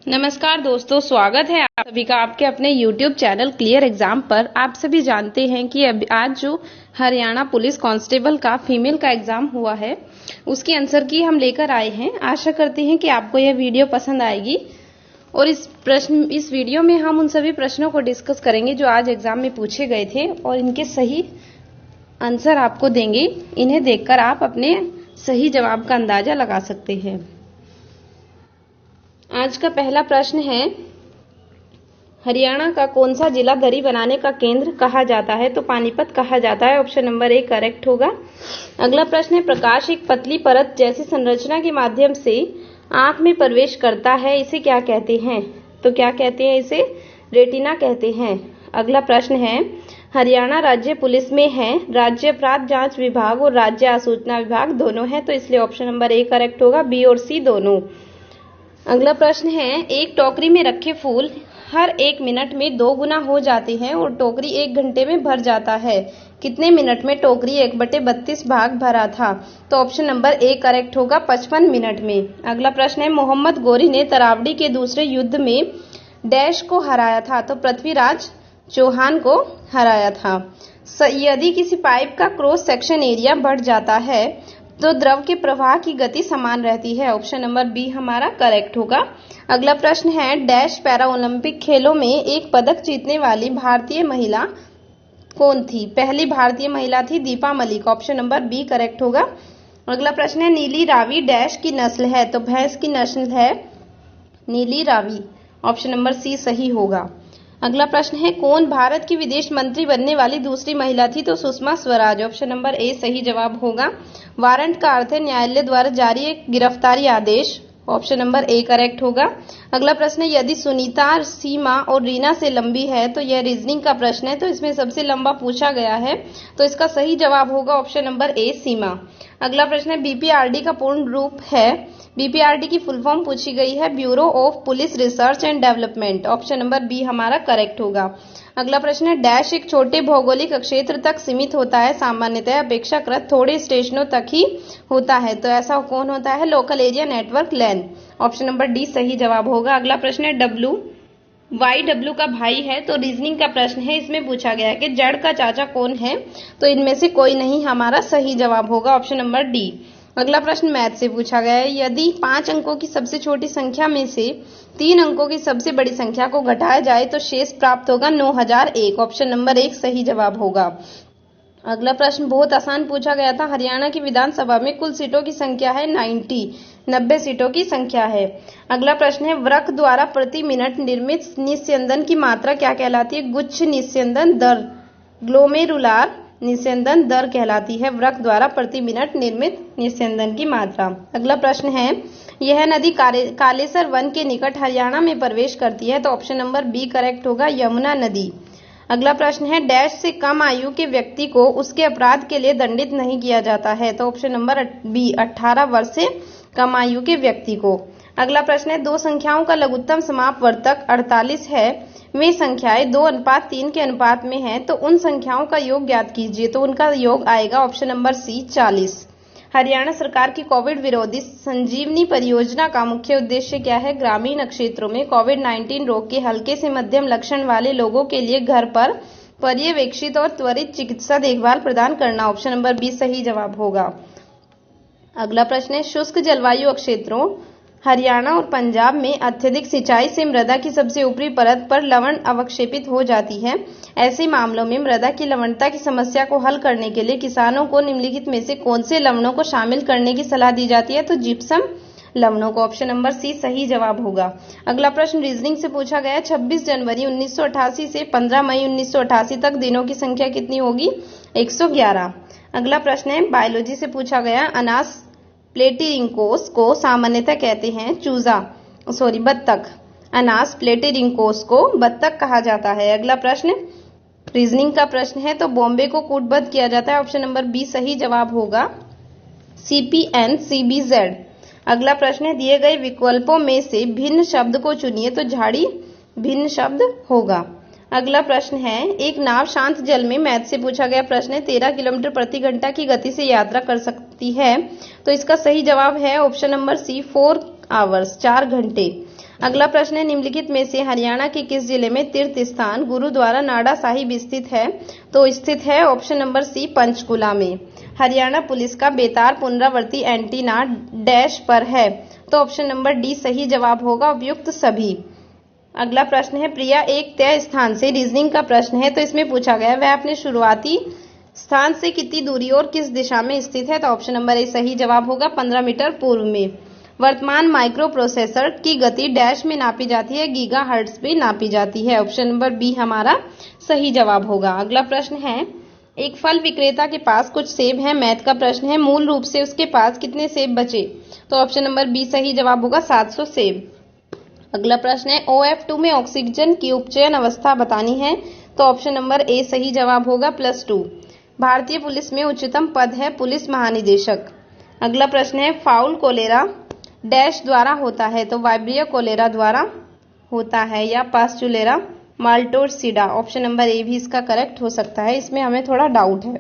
नमस्कार दोस्तों, स्वागत है आप सभी का आपके अपने YouTube चैनल क्लियर एग्जाम पर। आप सभी जानते हैं कि आज जो हरियाणा पुलिस कांस्टेबल का फीमेल का एग्जाम हुआ है, उसकी आंसर की हम लेकर आए हैं। आशा करते हैं कि आपको यह वीडियो पसंद आएगी और इस वीडियो में हम उन सभी प्रश्नों को डिस्कस करेंगे जो आज एग्जाम में पूछे गए थे और इनके सही आंसर आपको देंगे। इन्हें देखकर आप अपने सही जवाब का अंदाजा लगा सकते हैं। आज का पहला प्रश्न है, हरियाणा का कौन सा जिला दरी बनाने का केंद्र कहा जाता है? तो पानीपत कहा जाता है। ऑप्शन नंबर ए करेक्ट होगा। अगला प्रश्न है, प्रकाश एक पतली परत जैसी संरचना के माध्यम से आंख में प्रवेश करता है, इसे क्या कहते हैं? तो क्या कहते हैं इसे? रेटिना कहते हैं। अगला प्रश्न है, हरियाणा राज्य पुलिस में है राज्य अपराध जांच विभाग और राज्य आसूचना विभाग दोनों है, तो इसलिए ऑप्शन नंबर ए करेक्ट होगा। बी और सी दोनों। अगला प्रश्न है, एक टोकरी में रखे फूल हर 1 मिनट में 2 गुना हो जाते हैं और टोकरी 1 घंटे में भर जाता है। कितने मिनट में टोकरी 1/32 भाग भरा था? तो ऑप्शन नंबर ए करेक्ट होगा, 55 मिनट में। अगला प्रश्न है, मोहम्मद गोरी ने तरावड़ी के दूसरे युद्ध में डैश को हराया था? तो पृथ्वीराज चौहान को हराया था। यदि किसी पाइप का क्रॉस सेक्शन एरिया बढ़ जाता है तो द्रव के प्रवाह की गति समान रहती है। ऑप्शन नंबर बी हमारा करेक्ट होगा। अगला प्रश्न है, डैश पैरा ओलंपिक खेलों में एक पदक जीतने वाली भारतीय महिला कौन थी? पहली भारतीय महिला थी Deepa Malik. Option number B correct होगा। अगला प्रश्न है, नीली रावी डैश की नस्ल है? तो भैंस की नस्ल है नीली रावी। ऑप्शन नंबर सी सही होगा। अगला प्रश्न है, कौन भारत की विदेश मंत्री बनने वाली दूसरी महिला थी? तो Sushma Swaraj. Option number A सही जवाब होगा। वारंट का अर्थ है न्यायालय द्वारा जारी एक गिरफ्तारी आदेश। ऑप्शन नंबर ए करेक्ट होगा। अगला प्रश्न है, यदि सुनीता सीमा और रीना से लंबी है, तो यह रीजनिंग का प्रश्न है, तो इसमें सबसे लंबा पूछा गया है, तो इसका सही जवाब होगा ऑप्शन नंबर ए सीमा। अगला प्रश्न है, बीपीआरडी का पूर्ण रूप है? बीपीआरडी की फुल फॉर्म पूछी गई है bureau of police research and development. Option number B हमारा करेक्ट होगा। अगला प्रश्न है, डैश एक छोटे भौगोलिक क्षेत्र तक सीमित होता है, सामान्यतः अपेक्षाकृत थोड़े स्टेशनों तक ही होता है, तो ऐसा कौन होता है? लोकल एरिया नेटवर्क लैन। ऑप्शन नंबर डी सही जवाब होगा। अगला प्रश्न है, डब्ल्यू वाई डब्ल्यू का भाई है, तो रीजनिंग का प्रश्न है। इसमें पूछा गया है कि जड़ का चाचा कौन है? तो इनमें से कोई नहीं हमारा सही जवाब होगा। Option number D. अगला प्रश्न मैथ से पूछा गया है, यदि 5 अंकों की सबसे छोटी संख्या में से 3 अंकों की सबसे बड़ी संख्या को घटाया जाए तो शेष प्राप्त होगा 9001। ऑप्शन नंबर 1 सही जवाब होगा। अगला प्रश्न बहुत आसान पूछा गया था, हरियाणा की विधानसभा में कुल सीटों की संख्या है 90 सीटों की संख्या है। अगला प्रश्न है, वृक्क द्वारा प्रति मिनट निर्मित निस्यंदन की मात्रा क्या कहलाती है? गुच्छ निस्यंदन दर, ग्लोमेरुलार निस्यंदन दर कहलाती है वृक्क द्वारा प्रति मिनट निर्मित निस्यंदन की मात्रा। अगला प्रश्न है, यह नदी कालेसर वन के निकट हरियाणा में प्रवेश करती है, तो ऑप्शन नंबर बी करेक्ट होगा, यमुना नदी। अगला प्रश्न है, डैश से कम आयु के व्यक्ति को उसके अपराध के लिए दंडित नहीं किया जाता है, तो ऑप्शन नंबर बी 18 वर्ष से कम आयु के व्यक्ति को। अगला प्रश्न है, दो संख्याओं का लघुत्तम समापवर्तक 48 है, वे संख्याएं 2:3 के अनुपात में हैं, तो उन संख्याओं का योग ज्ञात कीजिए, तो उनका योग आएगा ऑप्शन नंबर सी 40। हरियाणा सरकार की कोविड विरोधी संजीवनी परियोजना का मुख्य उद्देश्य क्या है? ग्रामीण क्षेत्रों में कोविड-19 रोग के हल्के से मध्यम लक्षण वाले लोगों के लिए घर पर पर्यवेक्षित और त्वरित चिकित्सा देखभाल प्रदान करना। ऑप्शन नंबर बी सही जवाब होगा। अगला प्रश्न है, शुष्क जलवायु क्षेत्रों हरियाणा और पंजाब में अत्यधिक सिंचाई से मृदा की सबसे ऊपरी परत पर लवण अवक्षेपित हो जाती है। ऐसे मामलों में मृदा की लवणता की समस्या को हल करने के लिए किसानों को निम्नलिखित में से कौन से लवणों को शामिल करने की सलाह दी जाती है? तो जिप्सम लवणों को। ऑप्शन नंबर सी सही जवाब होगा। अगला प्रश्न रीजनिंग से पूछा गया, 26 जनवरी 1988 से 15 मई 1988 तक दिनों की संख्या कितनी होगी? 111। अगला प्रश्न है, बायोलॉजी से पूछा गया, अनास प्लेटिरिंकोस को सामान्यतः कहते हैं बत्तख। अनास प्लेटिरिंकोस को बत्तख कहा जाता है। अगला प्रश्न रीजनिंग का प्रश्न है, तो बॉम्बे को कूटबद्ध किया जाता है। ऑप्शन नंबर बी सही जवाब होगा, CPNCBZ। अगला प्रश्न है, दिए गए विकल्पों में से भिन्न शब्द को चुनिए, तो झाड़ी भिन्न शब्द होगा। अगला प्रश्न है, एक नाव शांत जल में, मैथ से पूछा गया प्रश्न है, 13 किलोमीटर प्रति घंटा की गति से यात्रा कर सकती है, तो इसका सही जवाब है ऑप्शन नंबर सी 4 आवर्स 4 घंटे। अगला प्रश्न है निम्नलिखित में से हरियाणा के किस जिले में तीर्थ स्थान गुरुद्वारा नाडा साहिब स्थित है? तो स्थित है ऑप्शन नंबर सी पंचकुला में। हरियाणा पुलिस का बेतार पुनरावर्ती एंटीना डैश पर है? तो ऑप्शन नंबर डी सही जवाब होगा, उपयुक्त सभी। अगला प्रश्न है प्रिया एक तय स्थान से, रीजनिंग का प्रश्न है, तो इसमें पूछा गया वह अपने शुरुआती स्थान से कितनी दूरी और किस दिशा में स्थित है? तो ऑप्शन नंबर ए सही जवाब होगा, 15 मीटर पूर्व में। वर्तमान माइक्रो प्रोसेसर की गति डैश में नापी जाती है, गीगा हर्ट्ज में नापी जाती है। ऑप्शन नंबर बी हमारा सही जवाब होगा। अगला प्रश्न है एक फल विक्रेता के पास कुछ सेब हैं, मैथ का प्रश्न है, मूल रूप से उसके पास कितने सेब बचे? तो ऑप्शन नंबर बी सही जवाब होगा, 700 सेब। अगला प्रश्न है OF2 में ऑक्सीजन की उपचयन अवस्था बतानी है, तो ऑप्शन नंबर ए सही जवाब होगा, +2। भारतीय पुलिस में उच्चतम पद है पुलिस महानिदेशक। अगला प्रश्न है फाउल कोलेरा डैश द्वारा होता है? तो वाइब्रियो कोलेरा द्वारा होता है या पास्चुलेरा माल्टोसिडा? ऑप्शन नंबर ए भी इसका करेक्ट हो सकता है, इसमें हमें थोड़ा डाउट है।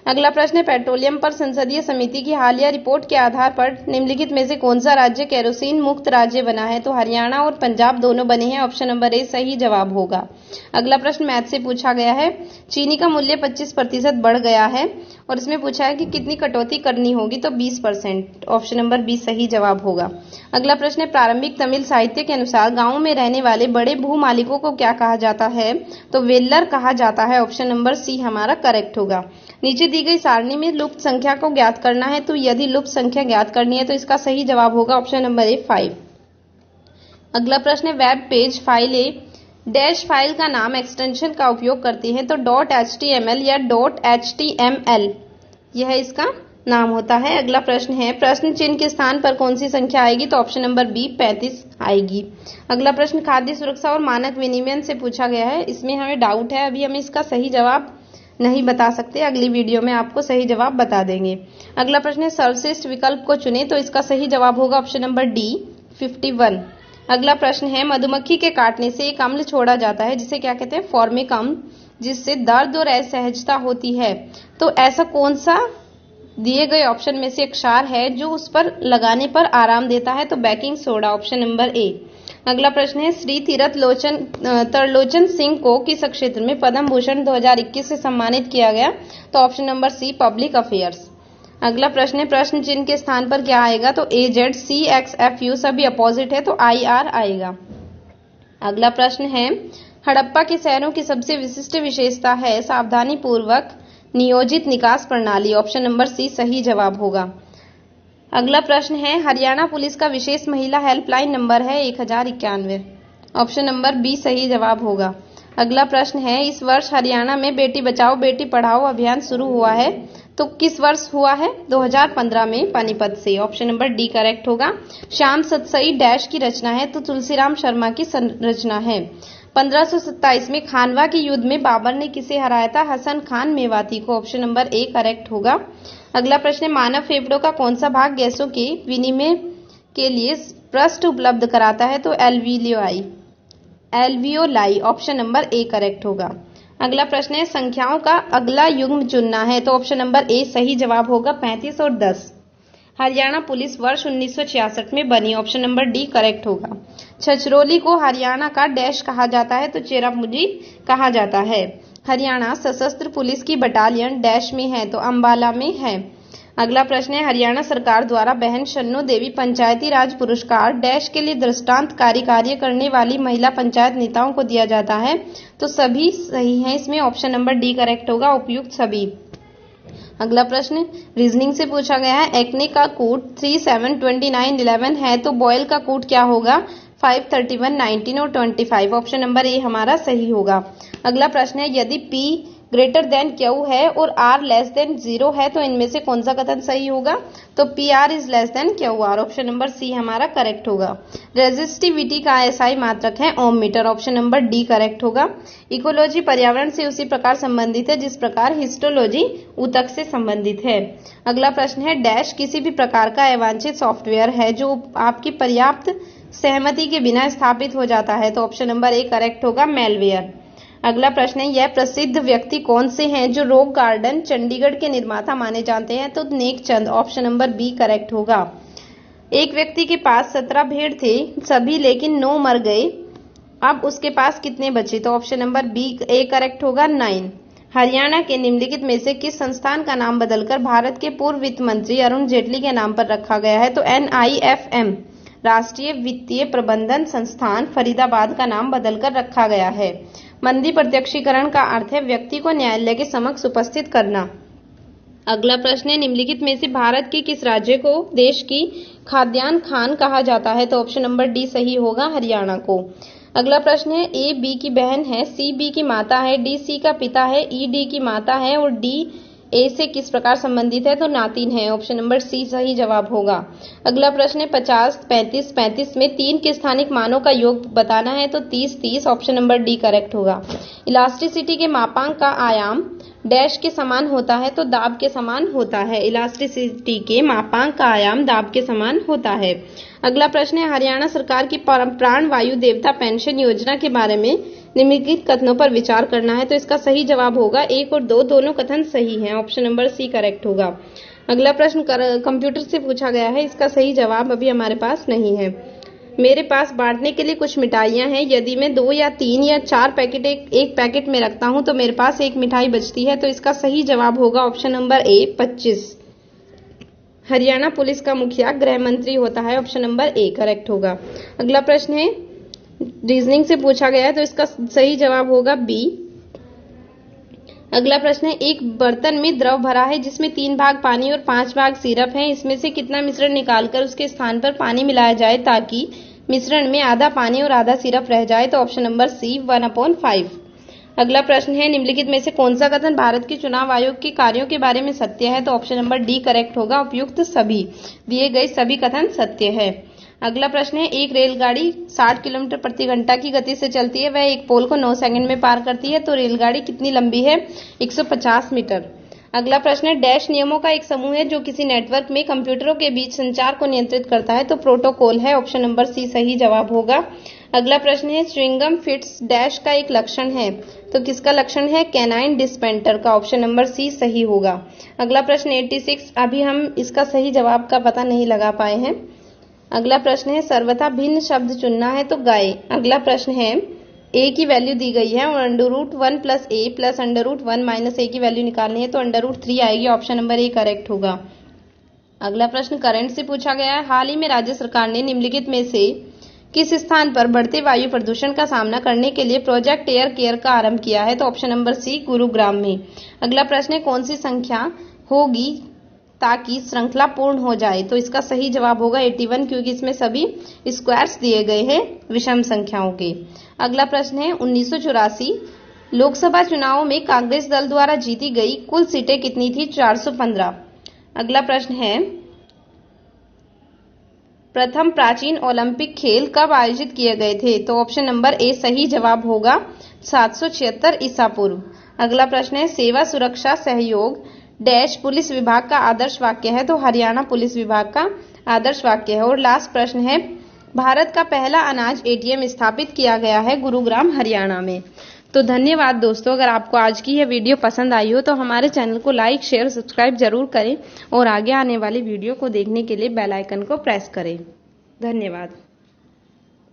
अगला प्रश्न है पेट्रोलियम पर संसदीय समिति की हालिया रिपोर्ट के आधार पर निम्नलिखित में से कौन सा राज्य केरोसिन मुक्त राज्य बना है? तो हरियाणा और पंजाब दोनों बने हैं, ऑप्शन नंबर ए सही जवाब होगा। अगला प्रश्न मैथ से पूछा गया है चीनी का मूल्य 25% बढ़ गया है और इसमें पूछा है कि कितनी कटौती करनी होगी? तो 20%, ऑप्शन नंबर बी सही जवाब होगा। अगला प्रश्न है प्रारंभिक तमिल साहित्य के अनुसार गांव में रहने वाले बड़े भू मालिकों को क्या कहा जाता है? तो वेल्लर कहा जाता है, ऑप्शन नंबर सी हमारा करेक्ट होगा। नीचे दी गई सारणी में लुप्त संख्या को ज्ञात करना है, तो यदि लुप्त संख्या ज्ञात करनी है तो इसका सही जवाब होगा ऑप्शन नंबर ए 5। अगला प्रश्न है वेब पेज फाइलें डैश फाइल का नाम एक्सटेंशन का उपयोग करती है? तो .html या .html यह इसका नाम होता है। अगला प्रश्न है प्रश्न चिन्ह के स्थान पर कौन सी संख्या आएगी? तो ऑप्शन नंबर बी 35 आएगी। अगला प्रश्न खाद्य सुरक्षा और मानक विनियमन से पूछा गया है, इसमें हमें डाउट है, अभी हम इसका सही जवाब नहीं बता सकते, अगली वीडियो में आपको सही जवाब बता देंगे। अगला प्रश्न है सर्वश्रेष्ठ विकल्प को चुने? तो इसका सही जवाब होगा ऑप्शन नंबर डी 51। अगला प्रश्न है मधुमक्खी के काटने से एक अम्ल छोड़ा जाता है जिसे क्या कहते हैं? फॉर्मिक अम्ल, जिससे दर्द और असहजता होती है। तो ऐसा कौन सा दिए गए ऑप्शन में से एक क्षार है जो उस पर लगाने पर आराम देता है? तो baking soda, option number A. अगला प्रश्न है श्री तीरथ तरलोचन सिंह को किस क्षेत्र में पद्म भूषण 2021 से सम्मानित किया गया? तो option number C public affairs. अगला प्रश्न है प्रश्न चिन्ह के स्थान पर क्या आएगा? तो AZ CXFU सभी अपोजिट है, तो IR आएगा। अगला प्रश्न है हड़प्पा के शहरों की सबसे विशिष्ट विशेषता है सावधानी पूर्वक नियोजित निकास प्रणाली, ऑप्शन नंबर सी सही जवाब होगा। अगला प्रश्न है हरियाणा पुलिस का विशेष महिला हेल्पलाइन नंबर है 1091, ऑप्शन नंबर बी सही जवाब होगा। अगला प्रश्न है इस वर्ष हरियाणा में बेटी बचाओ बेटी पढ़ाओ अभियान शुरू हुआ है, तो किस वर्ष हुआ है? 2015 में पानीपत से, ऑप्शन नंबर डी करेक्ट होगा। श्याम सतसई डैश की रचना है? तो तुलसीराम शर्मा की संरचना है। 1527 में खानवा के युद्ध में बाबर ने किसे हराया था? हसन खान मेवाती को, ऑप्शन नंबर ए करेक्ट होगा। अगला प्रश्न है मानव फेफड़ों का कौन सा भाग गैसों के विनिमय के लिए पृष्ठ उपलब्ध कराता है? तो alveoli, option number A correct होगा। अगला प्रश्न है संख्याओं का अगला युग्म चुनना है? तो ऑप्शन नंबर ए सही जवाब होगा 35 और 10। हरियाणा पुलिस वर्ष 1966 में बनी, ऑप्शन नंबर डी करेक्ट होगा। छछरौली को हरियाणा का डैश कहा जाता है? तो चेरापूंजी कहा जाता है। हरियाणा सशस्त्र पुलिस की बटालियन डैश में है? तो अंबाला में है। अगला प्रश्न है हरियाणा सरकार द्वारा बहन शन्नो देवी पंचायती राज पुरस्कार डैश के लिए दृष्टांतकारी कार्य करने वाली महिला पंचायत नेताओं को दिया जाता है? तो सभी सही हैं, इसमें ऑप्शन नंबर डी करेक्ट होगा, उपयुक्त सभी। अगला प्रश्न रीजनिंग से पूछा गया है एक्ने का कूट 3, 7, 29, 11 है, तो बॉयल का कूट क्या होगा? 5, 31, 19 और 25, ऑप्शन नंबर ए हमारा सही होगा। अगला प्रश्न है यदि P ग्रेटर देन Q है और R लेस देन 0 है, तो इनमें से कौन सा कथन सही होगा? तो PR is less than QR, option number C हमारा करेक्ट होगा। रेजिस्टिविटी का SI मात्रक है ohm metre, option number D correct होगा। इकोलॉजी पर्यावरण से उसी प्रकार संबंधित है जिस प्रकार हिस्टोलॉजी ऊतक से संबंधित है। अगला प्रश्न है डैश किसी भी प्रकार का अवांछित सॉफ्टवेयर है जो आपकी पर्याप्त सहमति के बिना स्थापित हो जाता है? तो ऑप्शन नंबर ए करेक्ट होगा, मेलवेयर। अगला प्रश्न है यह प्रसिद्ध व्यक्ति कौन से हैं जो रॉक गार्डन चंडीगढ़ के निर्माता माने जाते हैं? तो नेक चंद, ऑप्शन नंबर बी करेक्ट होगा। एक व्यक्ति के पास 17 भेड़ थे, सभी लेकिन 9 मर गए, अब उसके पास कितने बचे? तो option number B A correct होगा, 9। हरियाणा के निम्नलिखित में से किस संस्थान का नाम बदलकर भारत के पूर्व वित्त मंत्री अरुण जेटली के नाम पर रखा गया है? तो NIFM राष्ट्रीय वित्तीय प्रबंधन संस्थान फरीदाबाद का नाम बदलकर रखा गया है। मंदी प्रत्यक्षीकरण का अर्थ है व्यक्ति को न्यायालय के समक्ष उपस्थित करना। अगला प्रश्न है, निम्नलिखित में से भारत के किस राज्य को देश की खाद्यान्न खान कहा जाता है? तो ऑप्शन नंबर डी सही होगा, हरियाणा को। अगला प्रश्न है, ए बी की बहन है, सी बी की माता है, डी सी का पिता है, ई डी की माता है और डी ए से किस प्रकार संबंधित है? तो नातिन है। ऑप्शन नंबर सी सही जवाब होगा। अगला प्रश्न है, 50, 35, 35 में 3 के स्थानिक मानों का योग बताना है, तो 30, 30। ऑप्शन नंबर डी करेक्ट होगा। इलास्टिसिटी के मापांक का आयाम डैश के समान होता है, तो दाब के समान होता है। इलास्टिसिटी के मापांक का आयाम दाब के समान होता है। अगला प्रश्न है, हरियाणा सरकार की प्राण वायु देवता पेंशन योजना के बारे में निम्नलिखित कथनों पर विचार करना है, तो इसका सही जवाब होगा 1 और 2 दोनों कथन सही हैं। ऑप्शन नंबर सी करेक्ट होगा। अगला प्रश्न कंप्यूटर से पूछा गया है, इसका सही जवाब अभी हमारे पास नहीं है। मेरे पास बांटने के लिए कुछ मिठाइयां हैं, यदि मैं 2 या 3 या 4 पैकेट एक पैकेट में रखता हूं तो मेरे पास एक मिठाई बचती है, तो इसका सही जवाब होगा option number A 25। Haryana police का मुखिया गृह मंत्री होता है, ऑप्शन नंबर ए करेक्ट होगा। अगला प्रश्न है, रीजनिंग से पूछा गया है, तो इसका सही जवाब होगा बी। अगला प्रश्न है, एक बर्तन में द्रव भरा है जिसमें 3 भाग पानी और 5 भाग सिरप है, इसमें से कितना मिश्रण निकालकर उसके स्थान पर पानी मिलाया जाए ताकि मिश्रण में आधा पानी और आधा सिरप रह जाए? तो ऑप्शन नंबर सी 1/5। अगला प्रश्न है, निम्नलिखित में से कौन सा कथन भारत के चुनाव आयोग के कार्यों के बारे में सत्य है? तो ऑप्शन नंबर डी करेक्ट होगा, उपयुक्त सभी। दिए गए सभी कथन सत्य है। अगला प्रश्न है, एक रेलगाड़ी 60 किलोमीटर प्रति घंटा की गति से चलती है, वह एक पोल को 9 सेकंड में पार करती है, तो रेलगाड़ी कितनी लंबी है? 150 मीटर। अगला प्रश्न है, डैश नियमों का एक समूह है जो किसी नेटवर्क में कंप्यूटरों के बीच संचार को नियंत्रित करता है, तो प्रोटोकॉल है। ऑप्शन नंबर सी सही जवाब होगा। अगला प्रश्न है, च्युइंगम फिट्स डैश का एक लक्षण है, तो किसका लक्षण है? कैनाइन डिस्पेंटर का। ऑप्शन नंबर सी सही होगा। अगला प्रश्न 86, अभी हम इसका सही जवाब का पता नहीं लगा पाए हैं। अगला प्रश्न है, सर्वथा भिन्न शब्द चुनना है, तो गाय। अगला प्रश्न है, a की वैल्यू दी गई है और √1 + a + √1 - a की वैल्यू निकालनी है, तो √3 आएगी। ऑप्शन नंबर ए करेक्ट होगा। अगला प्रश्न करंट से पूछा गया है, हाल ही में राज्य सरकार ने निम्नलिखित में से किस स्थान पर बढ़ते वायु प्रदूषण का सामना करने के लिए प्रोजेक्ट एयर केयर का आरंभ किया है? तो ऑप्शन नंबर सी गुरुग्राम में। अगला प्रश्न है, कौन सी संख्या होगी ताकि श्रृंखला पूर्ण हो जाए? तो इसका सही जवाब होगा 81, क्योंकि इसमें सभी स्क्वायर्स दिए गए हैं विषम संख्याओं के। अगला प्रश्न है, 1984 लोकसभा चुनावों में कांग्रेस दल द्वारा जीती गई कुल सीटें कितनी थी? 415। अगला प्रश्न है, प्रथम प्राचीन ओलंपिक खेल कब आयोजित किए गए थे? तो ऑप्शन नंबर ए सही जवाब होगा 776 ईसा पूर्व। अगला प्रश्न है, सेवा सुरक्षा सहयोग डैश पुलिस विभाग का आदर्श वाक्य है, तो हरियाणा पुलिस विभाग का आदर्श वाक्य है। और लास्ट प्रश्न है, भारत का पहला अनाज ATM स्थापित किया गया है गुरुग्राम हरियाणा में। तो धन्यवाद दोस्तों, अगर आपको आज की यह वीडियो पसंद आई हो तो हमारे चैनल को लाइक शेयर सब्सक्राइब जरूर करें और आगे आने वाली वीडियो को देखने के लिए बेल आइकन को प्रेस करें। धन्यवाद।